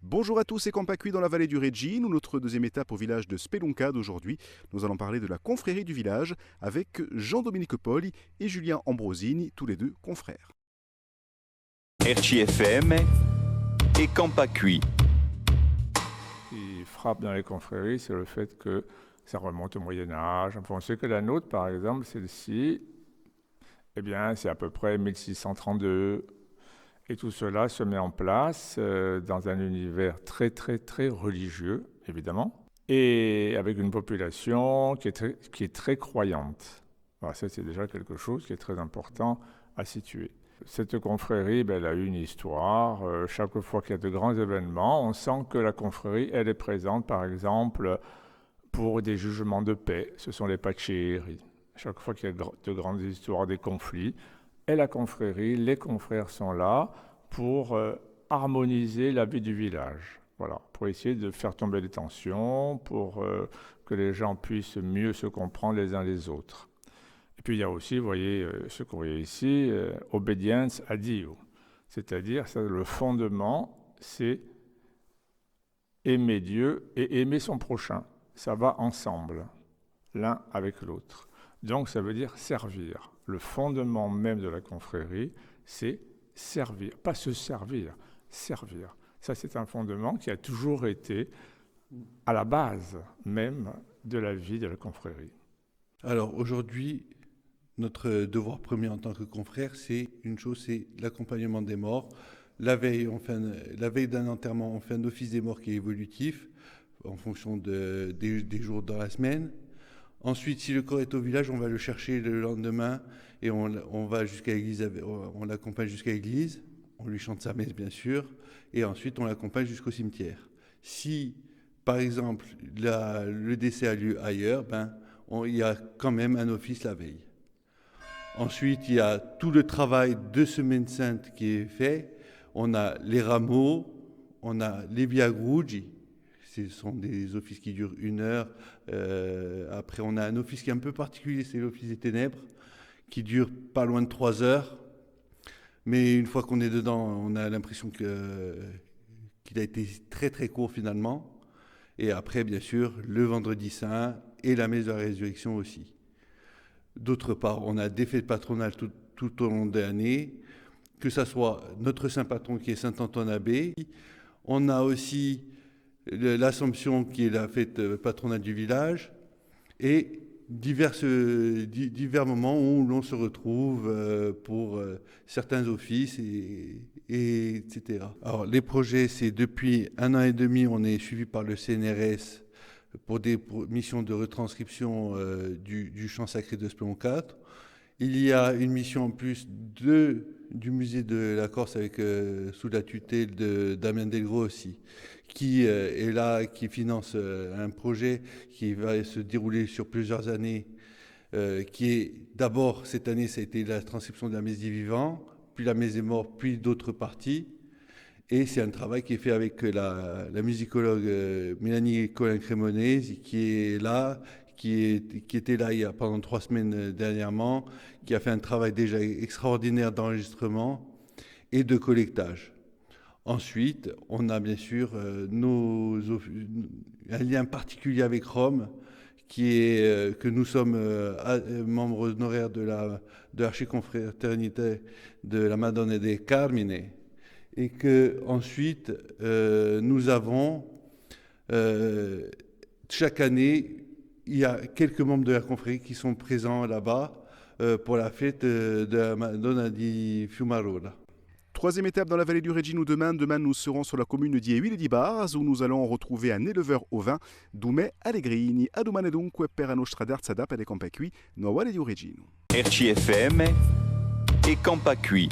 Bonjour à tous et Campacui dans la vallée du Regine, notre deuxième étape au village de Spelonca d'aujourd'hui. Nous allons parler de la confrérie du village avec Jean-Dominique Poli et Julien Ambrosini, tous les deux confrères. RCFM et Campacui. Ce qui frappe dans les confréries, c'est le fait que ça remonte au Moyen-Âge. Enfin, on sait que la nôtre, par exemple, celle-ci, eh bien, c'est à peu près 1632. Et tout cela se met en place dans un univers très, très, très religieux, évidemment, et avec une population qui est très croyante. Alors ça, c'est déjà quelque chose qui est très important à situer. Cette confrérie, elle a eu une histoire. Chaque fois qu'il y a de grands événements, on sent que la confrérie, elle est présente, par exemple, pour des jugements de paix. Ce sont les pacheri. Chaque fois qu'il y a de grandes histoires, des conflits, et la confrérie, les confrères sont là pour harmoniser la vie du village. Voilà, pour essayer de faire tomber les tensions, pour que les gens puissent mieux se comprendre les uns les autres. Et puis il y a aussi, vous voyez, ce qu'on voit ici, obedience à Dieu. C'est-à-dire, le fondement, c'est aimer Dieu et aimer son prochain. Ça va ensemble, l'un avec l'autre. Donc ça veut dire servir. Le fondement même de la confrérie, c'est servir. Pas se servir, servir. Ça, c'est un fondement qui a toujours été à la base même de la vie de la confrérie. Alors aujourd'hui, notre devoir premier en tant que confrère, c'est une chose, c'est l'accompagnement des morts. La veille d'un enterrement, on fait un office des morts qui est évolutif en fonction des jours dans la semaine. Ensuite, si le corps est au village, on va le chercher le lendemain et on va jusqu'à l'église, on l'accompagne jusqu'à l'église, on lui chante sa messe bien sûr, et ensuite on l'accompagne jusqu'au cimetière. Si, par exemple, le décès a lieu ailleurs, il y a quand même un office la veille. Ensuite, il y a tout le travail de Semaine Sainte qui est fait. On a les rameaux, on a les Via Grugi. Ce sont des offices qui durent 1 heure. Après, on a un office qui est un peu particulier, c'est l'office des ténèbres, qui dure pas loin de 3 heures. Mais une fois qu'on est dedans, on a l'impression qu'il a été très très court finalement. Et après, bien sûr, le vendredi saint et la messe de la résurrection aussi. D'autre part, on a des fêtes patronales tout au long de l'année, que ce soit notre saint patron qui est Saint-Antoine Abbé. On a aussi l'Assomption qui est la fête patronale du village et divers moments où l'on se retrouve pour certains offices, etc. Alors les projets, c'est depuis 1 an et demi, on est suivi par le CNRS pour des missions de retranscription du chant sacré de Spelonca. Il y a une mission en plus du musée de la Corse avec sous la tutelle de Damien Delgros aussi, qui est là, qui finance un projet qui va se dérouler sur plusieurs années, qui est d'abord cette année, ça a été la transcription de la messe des vivants, puis la messe des morts, puis d'autres parties. Et c'est un travail qui est fait avec la musicologue Mélanie Colin-Crémonese, qui est là, qui était là pendant 3 semaines dernièrement, qui a fait un travail déjà extraordinaire d'enregistrement et de collectage. Ensuite, on a bien sûr un lien particulier avec Rome, qui est que nous sommes membres honoraires de l'archiconfraternité de la Madonna dei Carmine, et que ensuite nous avons chaque année, il y a quelques membres de la confrérie qui sont présents là-bas pour la fête de la Madonna di Fiumarola. Troisième étape dans la vallée du Regine où demain nous serons sur la commune d'Iehuile di Bars où nous allons retrouver un éleveur ovin, Dume Allegrini. A domani dunque per la nostra terza tappa di Campacui, nella vallée du Regine. RCFM et Campacui.